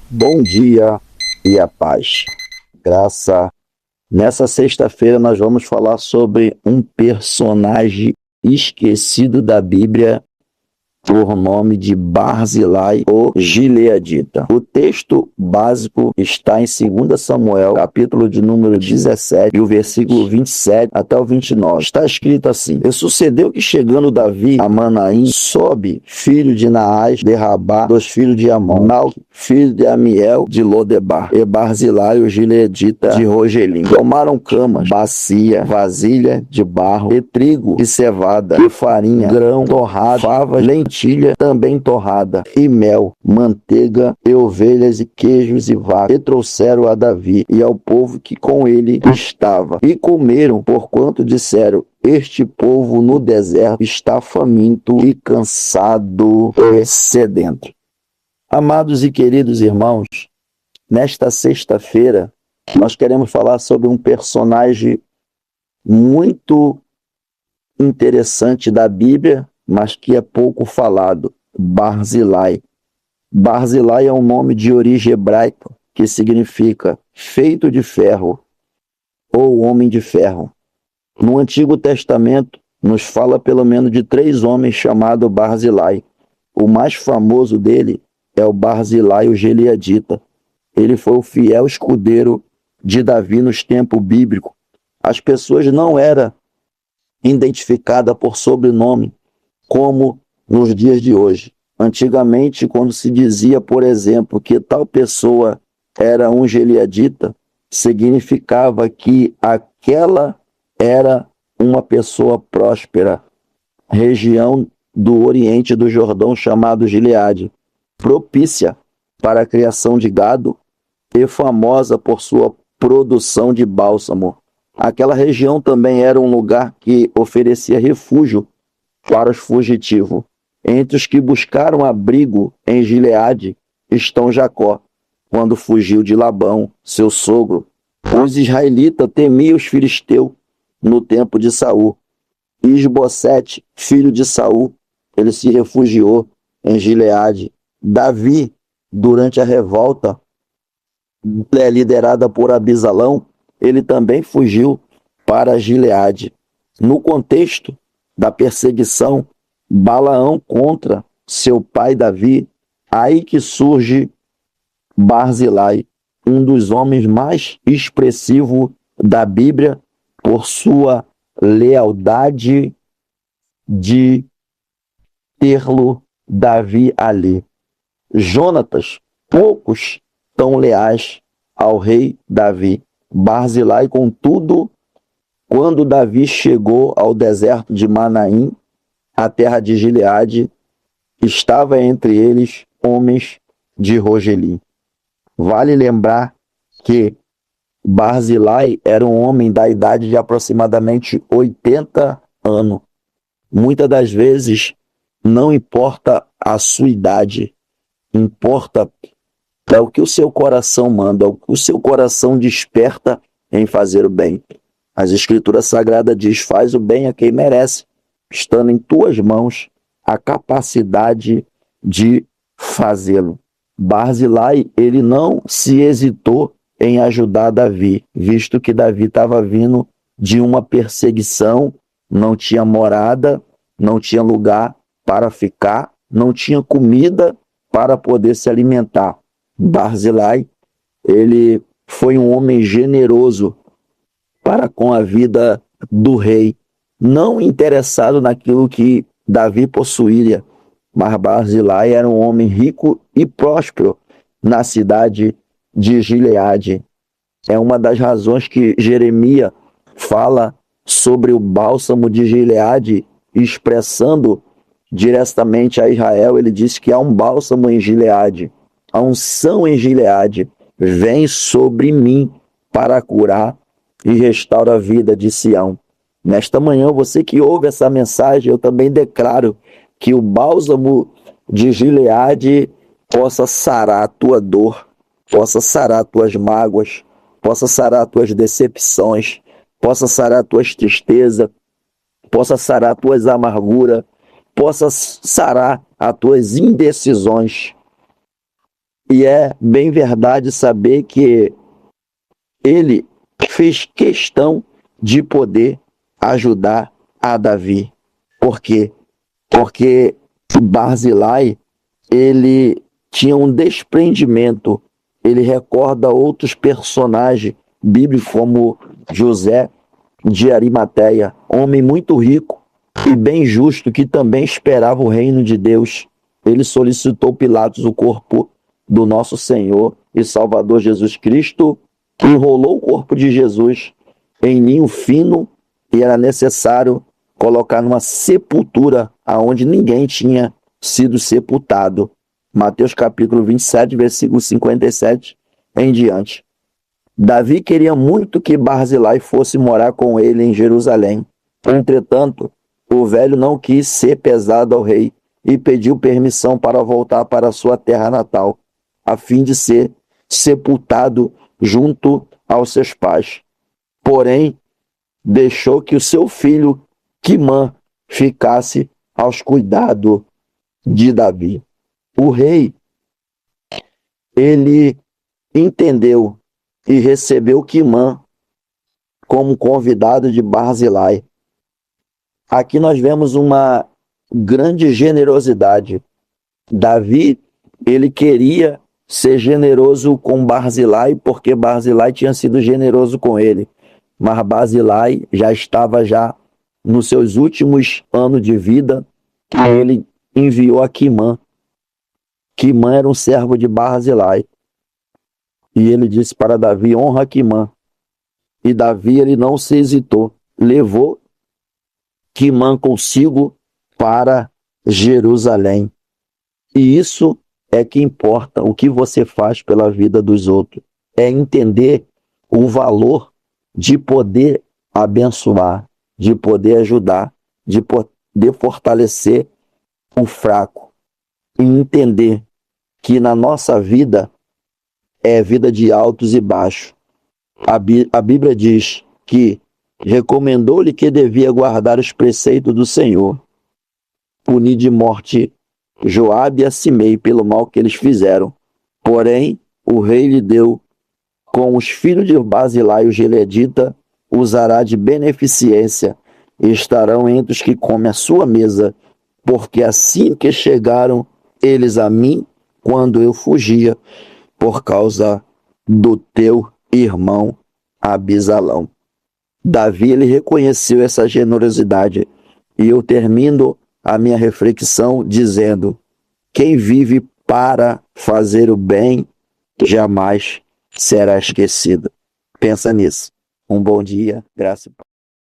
Bom dia e a paz. Graça. Nessa sexta-feira nós vamos falar sobre um personagem esquecido da Bíblia por nome de Barzilai ou Gileadita. O texto básico está em 2 Samuel, capítulo de número 17, e o versículo 27 até o 29. Está escrito assim: E sucedeu que, chegando Davi a Manaim, Sobe, filho de Naás, de Rabá, dos filhos de Amon, Mal, filho de Amiel, de Lodebar, e Barzilai, o Gileadita, de Rogelim. Tomaram camas, bacia, vasilha de barro, e trigo, e cevada, e farinha, grão torrado, favas, lentilha também torrada, e mel, manteiga, e ovelhas, e queijos, e vacas, e trouxeram a Davi e ao povo que com ele estava, e comeram, porquanto disseram: Este povo no deserto está faminto e cansado e sedento. Amados e queridos irmãos, nesta sexta-feira nós queremos falar sobre um personagem muito interessante da Bíblia, mas que é pouco falado: Barzilai. Barzilai é um nome de origem hebraica que significa feito de ferro ou homem de ferro. No Antigo Testamento nos fala pelo menos de 3 homens chamados Barzilai. O mais famoso dele é o Barzilai, o Gileadita. Ele foi o fiel escudeiro de Davi nos tempos bíblicos. As pessoas não eram identificadas por sobrenome como nos dias de hoje. Antigamente, quando se dizia, por exemplo, que tal pessoa era um gileadita, significava que aquela era uma pessoa próspera, região do Oriente do Jordão chamado Gileade, propícia para a criação de gado e famosa por sua produção de bálsamo. Aquela região também era um lugar que oferecia refúgio para os fugitivos. Entre os que buscaram abrigo em Gileade estão Jacó, quando fugiu de Labão, seu sogro. Os israelitas temiam os filisteus no tempo de Saul. Isbosete, filho de Saul, ele se refugiou em Gileade. Davi, durante a revolta liderada por Abisalão, ele também fugiu para Gileade. No contexto da perseguição, Balaão contra seu pai Davi, aí que surge Barzilai, um dos homens mais expressivos da Bíblia por sua lealdade de tê-lo Davi ali. Jonatas, poucos tão leais ao rei Davi. Barzilai, contudo, quando Davi chegou ao deserto de Manaim, a terra de Gileade, estava entre eles homens de Rogelim. Vale lembrar que Barzilai era um homem da idade de aproximadamente 80 anos. Muitas das vezes, não importa a sua idade, importa o que o seu coração manda, o que o seu coração desperta em fazer o bem. As Escrituras Sagradas diz: faz o bem a quem merece, estando em tuas mãos a capacidade de fazê-lo. Barzilai, ele não se hesitou em ajudar Davi, visto que Davi estava vindo de uma perseguição, não tinha morada, não tinha lugar para ficar, não tinha comida para poder se alimentar. Barzilai, ele foi um homem generoso para com a vida do rei, não interessado naquilo que Davi possuía, mas Barzilai era um homem rico e próspero na cidade de Gileade. É uma das razões que Jeremias fala sobre o bálsamo de Gileade, expressando diretamente a Israel. Ele diz que há um bálsamo em Gileade, a unção em Gileade vem sobre mim para curar e restaurar a vida de Sião. Nesta manhã, você que ouve essa mensagem, eu também declaro que o bálsamo de Gileade possa sarar a tua dor, possa sarar as tuas mágoas, possa sarar as tuas decepções, possa sarar as tuas tristezas, possa sarar as tuas amarguras, possa sarar as tuas indecisões. E é bem verdade saber que ele fez questão de poder ajudar a Davi. Por quê? Porque Barzilai, ele tinha um desprendimento. Ele recorda outros personagens bíblicos como José de Arimateia, homem muito rico e bem justo que também esperava o reino de Deus. Ele solicitou Pilatos o corpo do nosso Senhor e Salvador Jesus Cristo, enrolou o corpo de Jesus em linho fino e era necessário colocar numa sepultura aonde ninguém tinha sido sepultado. Mateus capítulo 27, versículo 57 em diante. Davi queria muito que Barzilai fosse morar com ele em Jerusalém. Entretanto, o velho não quis ser pesado ao rei e pediu permissão para voltar para sua terra natal, a fim de ser sepultado junto aos seus pais. Porém, deixou que o seu filho Quimã ficasse aos cuidados de Davi. O rei, ele entendeu e recebeu Quimã como convidado de Barzilai. Aqui nós vemos uma grande generosidade. Davi, ele queria ser generoso com Barzilai porque Barzilai tinha sido generoso com ele. Mas Barzilai já estava nos seus últimos anos de vida. Ele enviou a Quimã. Quimã era um servo de Barzilai. E ele disse para Davi: honra Quimã. E Davi, ele não se hesitou. Levou Quimã consigo para Jerusalém. E isso é que importa, o que você faz pela vida dos outros. É entender o valor de poder abençoar, de poder ajudar, de poder fortalecer o fraco. E entender que na nossa vida é vida de altos e baixos. A Bíblia diz que recomendou-lhe que devia guardar os preceitos do Senhor, punir de morte Joabe e Simei pelo mal que eles fizeram. Porém, o rei lhe deu com os filhos de Barzilai, o gileadita, usará de beneficência e estarão entre os que comem a sua mesa, porque assim que chegaram eles a mim, quando eu fugia, por causa do teu irmão Abisalão. Davi, ele reconheceu essa generosidade. E eu termino a minha reflexão dizendo: quem vive para fazer o bem jamais será esquecido. Pensa nisso. Um bom dia, graça e paz.